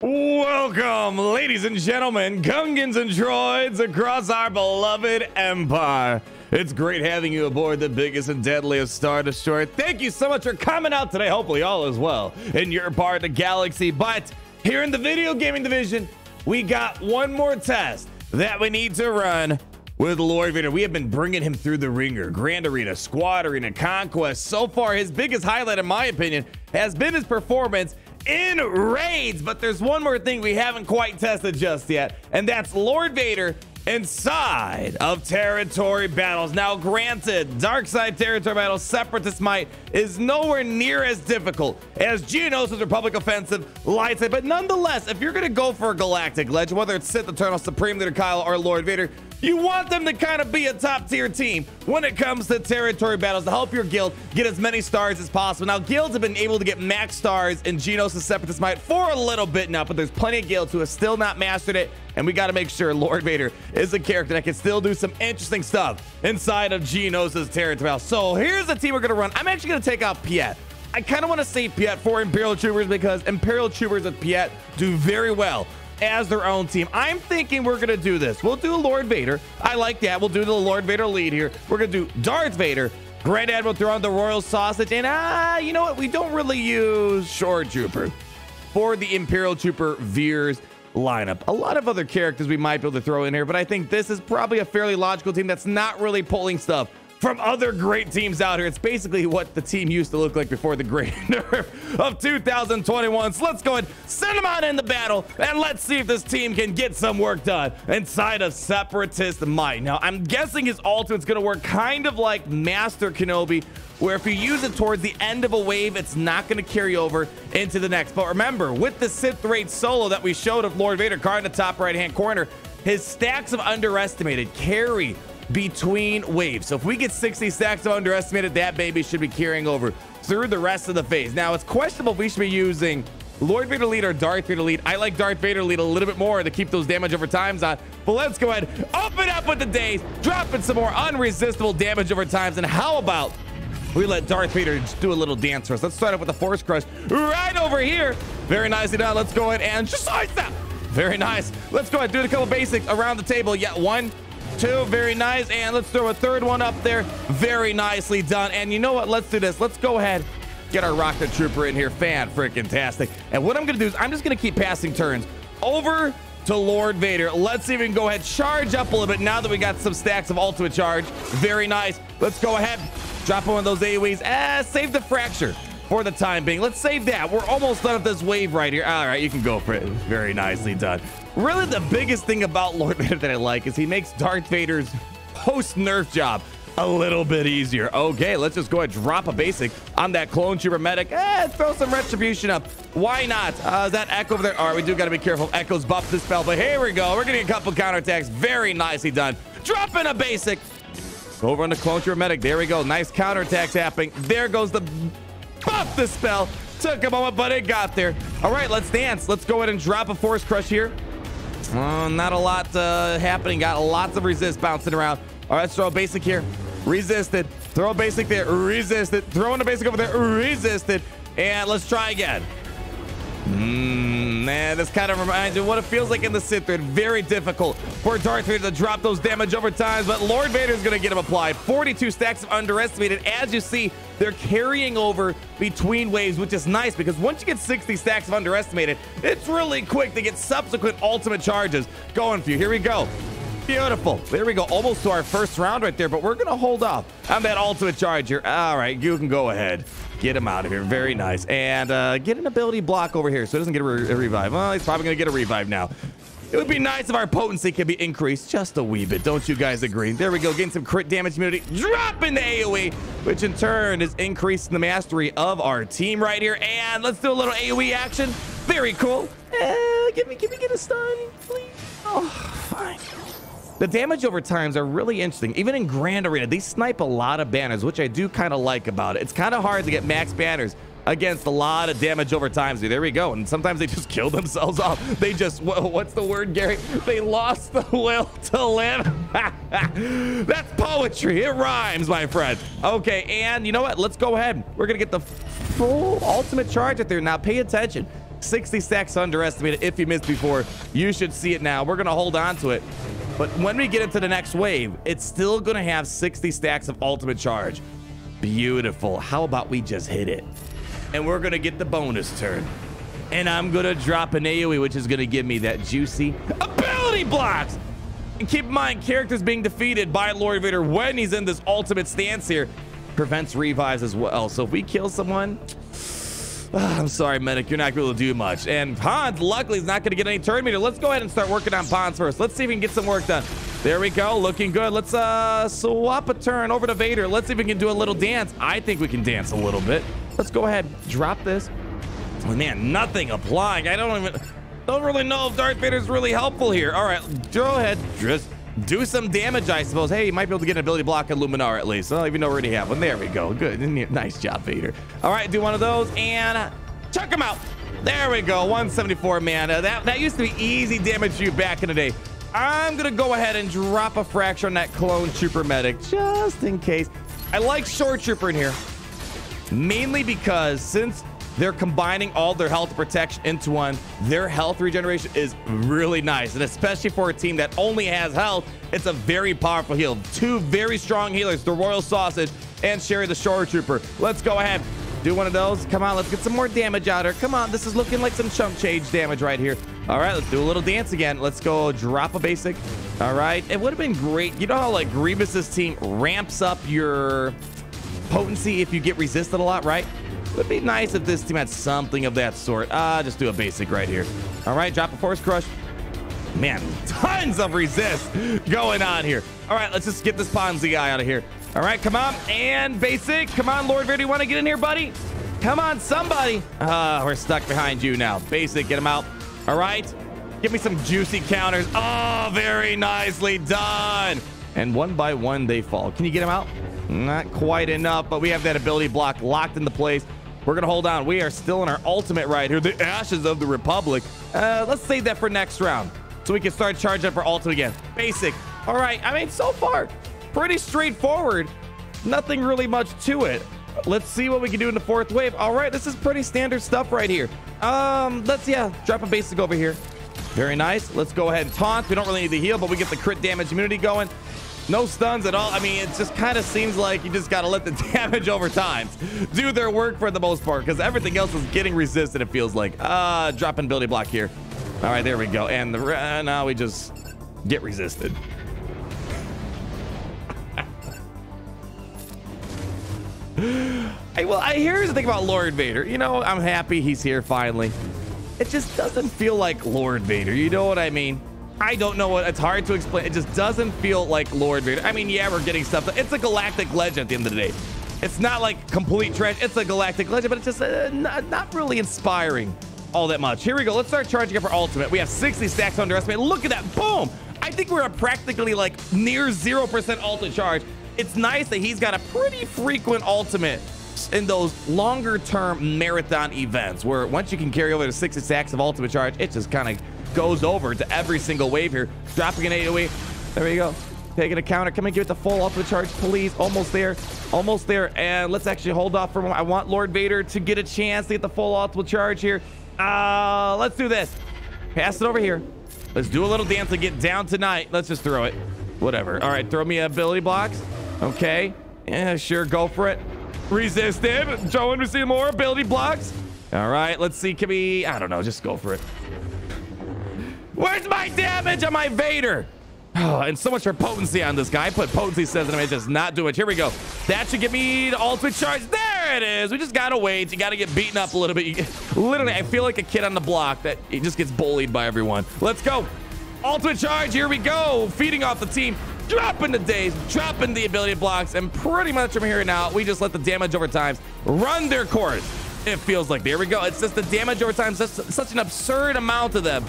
Welcome, ladies and gentlemen, Gungans and droids across our beloved empire. It's great having you aboard the biggest and deadliest Star Destroyer. Thank you so much for coming out today. Hopefully all is well in your part of the galaxy. But here in the video gaming division, we got one more test that we need to run with Lord Vader. We have been bringing him through the ringer, Grand Arena, Squad Arena, Conquest. So far, his biggest highlight, in my opinion, has been his performance in raids. But there's one more thing we haven't quite tested just yet, and that's Lord Vader inside of territory battles. Now, granted, dark side territory battles, Separatist might is nowhere near as difficult as Geonosis Republic Offensive, light side, but nonetheless, if you're gonna go for a galactic legend, whether it's Sith Eternal, Supreme Leader Kylo, or Lord Vader, you want them to kind of be a top tier team when it comes to territory battles to help your guild get as many stars as possible. Now, guilds have been able to get max stars in Geonosis Separatist Might for a little bit now, but there's plenty of guilds who have still not mastered it, and we got to make sure Lord Vader is a character that can still do some interesting stuff inside of Geonosis territory. So here's the team we're going to run. I'm actually going to take out Piet. I kind of want to save Piet for Imperial Troopers because Imperial Troopers with Piet do very well as their own team. I'm thinking we're gonna do this. We'll do Lord Vader. I like that. We'll do the Lord Vader lead here. We're gonna do Darth Vader, Grand Admiral Thrawn, the Royal Sausage, and you know what? We don't really use Shore Trooper for the Imperial Trooper Veers lineup. A lot of other characters we might be able to throw in here, but I think this is probably a fairly logical team that's not really pulling stuff from other great teams out here. It's basically what the team used to look like before the great nerf of 2021. So let's go ahead, send them on in the battle, and let's see if this team can get some work done inside of Separatist Might. Now, I'm guessing his ultimate's gonna work kind of like Master Kenobi, where if you use it towards the end of a wave, it's not gonna carry over into the next. But remember, with the Sith Raid solo that we showed of Lord Vader card in the top right-hand corner, his stacks of underestimated carry between waves. So if we get 60 stacks of underestimated, that baby should be carrying over through the rest of the phase. Now, it's questionable if we should be using Lord Vader lead or Darth Vader lead. I like Darth Vader lead a little bit more to keep those damage over times on. But let's go ahead, open up with the days, dropping some more unresistible damage over times. And how about we let Darth Vader just do a little dance for us? Let's start off with the Force Crush right over here. Very nicely done. Let's go ahead and just ice that. Very nice. Let's go ahead and do a couple basics around the table. Yeah, 1, 2, very nice, and let's throw a third one up there. Very nicely done. And you know what? Let's do this. Let's go ahead, get our rocket trooper in here. Fan-freaking-tastic. And what I'm gonna do is I'm just gonna keep passing turns over to Lord Vader. Let's see if we can go ahead, charge up a little bit now that we got some stacks of ultimate charge. Very nice. Let's go ahead, drop one of those AoEs. Save the fracture for the time being. Let's save that. We're almost done with this wave right here. All right, you can go for it. Very nicely done. Really, the biggest thing about Lord Vader that I like is he makes Darth Vader's post-nerf job a little bit easier. Okay, let's just go ahead and drop a basic on that Clone Trooper medic. Throw some retribution up. Why not? Is that Echo over there? All right, we do got to be careful. Echo's buffed this spell, but here we go. We're getting a couple counterattacks. Very nicely done. Dropping a basic. Over on the Clone Trooper medic. There we go. Nice counterattacks happening. There goes the buff the spell. Took a moment, but it got there. All right, let's dance. Let's go ahead and drop a Force Crush here. Not a lot happening. Got lots of resist bouncing around. All right, let's throw a basic here. Resisted. Throw a basic there. Resisted. Throwing a basic over there. Resisted. And let's try again. Man, this kind of reminds me of what it feels like in the Sith Raid. Very difficult for Darth Vader to drop those damage over time, but Lord Vader is going to get him applied. 42 stacks of underestimated. As you see, they're carrying over between waves, which is nice because once you get 60 stacks of underestimated, it's really quick to get subsequent ultimate charges going for you. Here we go. Beautiful. There we go. Almost to our first round right there, but we're going to hold off on that ultimate charge here. All right, you can go ahead. Get him out of here. Very nice. And get an ability block over here so it doesn't get a revive. Well, he's probably going to get a revive now. It would be nice if our potency could be increased just a wee bit. Don't you guys agree? There we go. Getting some crit damage immunity. Dropping the AoE, which in turn is increasing the mastery of our team right here. And let's do a little AoE action. Very cool. Get a stun, please. Oh, fine. The damage over times are really interesting. Even in Grand Arena, they snipe a lot of banners, which I do kind of like about it. It's kind of hard to get max banners against a lot of damage over times. There we go. And sometimes they just kill themselves off. They just, what's the word, Gary? They lost the will to live. That's poetry. It rhymes, my friend. Okay, and you know what? Let's go ahead. We're going to get the full ultimate charge out there. Now, pay attention. 60 stacks underestimated. If you missed before, you should see it now. We're going to hold on to it. But when we get into the next wave, it's still going to have 60 stacks of ultimate charge. Beautiful. How about we just hit it? And we're going to get the bonus turn. And I'm going to drop an AoE, which is going to give me that juicy ability blocks. And keep in mind, characters being defeated by Lord Vader when he's in this ultimate stance here prevents revives as well. So if we kill someone, I'm sorry, medic, you're not going to do much. And Pons, luckily, is not going to get any turn meter. Let's go ahead and start working on Pons first. Let's see if we can get some work done. There we go, looking good. Let's swap a turn over to Vader. Let's see if we can do a little dance. I think we can dance a little bit. Let's go ahead, drop this. Oh, man, nothing applying. I don't really know if Darth Vader's really helpful here. All right, go ahead, just do some damage, I suppose. Hey, you might be able to get an ability block at Luminar at least. I don't even know we already have one. There we go. Good. Nice job, Vader. All right, do one of those and chuck him out. There we go. 174 mana. That used to be easy damage for you back in the day. I'm going to go ahead and drop a fracture on that clone trooper medic just in case. I like short trooper in here mainly because since they're combining all their health protection into one, their health regeneration is really nice. And especially for a team that only has health, it's a very powerful heal. Two very strong healers, the Royal Sausage and Sherry the Shore Trooper. Let's go ahead. Do one of those. Come on, let's get some more damage out here. Come on, this is looking like some chunk change damage right here. All right, let's do a little dance again. Let's go drop a basic. All right, it would have been great. You know how like Grievous's team ramps up your potency if you get resisted a lot, right? It would be nice if this team had something of that sort. Just do a basic right here. All right, drop a Force Crush. Man, tons of resist going on here. All right, let's just get this Ponzi guy out of here. All right, come on, and basic. Come on, Lord Vader, you want to get in here, buddy? Come on, somebody. We're stuck behind you now. Basic, get him out. All right, give me some juicy counters. Oh, very nicely done. And one by one, they fall. Can you get him out? Not quite enough, but we have that ability block locked into place. We're going to hold on. We are still in our ultimate right here, the Ashes of the Republic. Let's save that for next round so we can start charging up our ultimate again. Basic. All right. I mean, so far, pretty straightforward. Nothing really much to it. Let's see what we can do in the fourth wave. All right. This is pretty standard stuff right here. Let's drop a basic over here. Very nice. Let's go ahead and taunt. We don't really need to heal, but we get the crit damage immunity going. No stuns at all. I mean, it just kind of seems like you just got to let the damage over time do their work for the most part because everything else is getting resisted, it feels like. Dropping ability block here. All right, there we go. And now we just get resisted. Here's the thing about Lord Vader. You know, I'm happy he's here finally. It just doesn't feel like Lord Vader. You know what I mean? I don't know what it's hard to explain. It just doesn't feel like Lord Vader. I mean, yeah, we're getting stuff. It's a galactic legend at the end of the day. It's not like complete trash. It's a galactic legend, but it's just not really inspiring all that much. Here we go. Let's start charging up our ultimate. We have 60 stacks underestimated. Look at that. Boom. I think we're at practically like near 0% ultimate charge. It's nice that he's got a pretty frequent ultimate in those longer term marathon events where once you can carry over to 60 stacks of ultimate charge, it just kind of goes over to every single wave here. Dropping an AoE. There we go. Taking a counter. Come and give it the full ultimate charge, please. Almost there. Almost there. And let's actually hold off for a moment. I want Lord Vader to get a chance to get the full ultimate charge here. Let's do this. Pass it over here. Let's do a little dance to get down tonight. Let's just throw it. Whatever. All right. Throw me ability blocks. Okay. Yeah, sure. Go for it. Resisted. Joe, we see more ability blocks. All right. Let's see. Can we... I don't know. Just go for it. Where's my damage on my Vader? Oh, and so much for potency on this guy. I put potency says and I just not do it. Here we go. That should give me the ultimate charge. There it is. We just gotta wait. You gotta get beaten up a little bit. Literally, I feel like a kid on the block that he just gets bullied by everyone. Let's go. Ultimate charge. Here we go. Feeding off the team. Dropping the days. Dropping the ability blocks. And pretty much from here now, we just let the damage over times run their course. It feels like. There we go. It's just the damage over time. Such an absurd amount of them.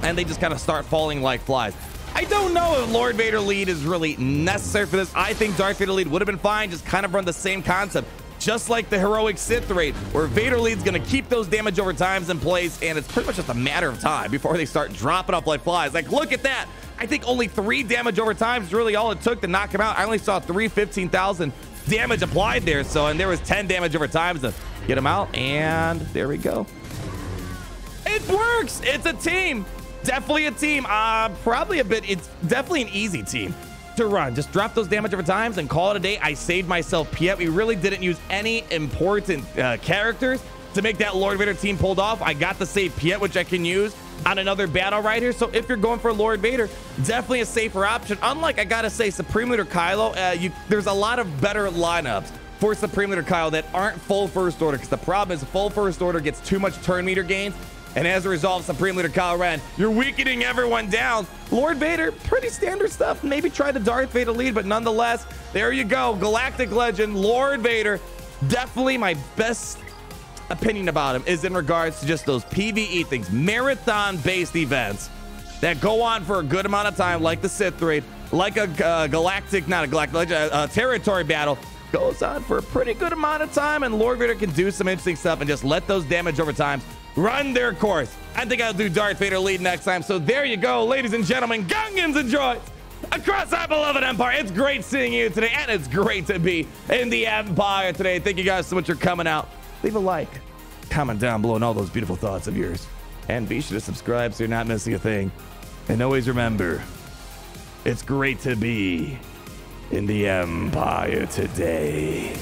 And they just kind of start falling like flies. I don't know if Lord Vader lead is really necessary for this. I think Darth Vader lead would have been fine. Just kind of run the same concept. Just like the heroic Sith raid, where Vader lead's going to keep those damage over times in place. And it's pretty much just a matter of time before they start dropping off like flies. Like, look at that. I think only 3 damage over times is really all it took to knock him out. I only saw 15,000 damage applied there. And there was 10 damage over times to get him out. And there we go. It works. It's a team. Definitely a team. Probably a bit. It's definitely an easy team to run. Just drop those damage over times and call it a day. I saved myself Piet. We really didn't use any important characters to make that Lord Vader team pulled off. I got to save Piet, which I can use on another battle right here. So if you're going for Lord Vader, definitely a safer option. Unlike, I gotta say, Supreme Leader Kylo, there's a lot of better lineups for Supreme Leader Kylo that aren't full First Order, because the problem is full First Order gets too much turn meter gains, and as a result, Supreme Leader Kylo Ren, you're weakening everyone down. Lord Vader, pretty standard stuff. Maybe try the Darth Vader lead, but nonetheless, there you go. Galactic Legend, Lord Vader. Definitely my best opinion about him is in regards to just those PvE things, marathon-based events that go on for a good amount of time, like the Sith raid, like a territory battle, goes on for a pretty good amount of time, and Lord Vader can do some interesting stuff and just let those damage over time run their course. I think I'll do Darth Vader lead next time. So there you go, ladies and gentlemen, Gungans and droids across our beloved Empire. It's great seeing you today, and it's great to be in the Empire today. Thank you guys so much for coming out. Leave a like, comment down below, and all those beautiful thoughts of yours. And be sure to subscribe so you're not missing a thing. And always remember, it's great to be in the Empire today.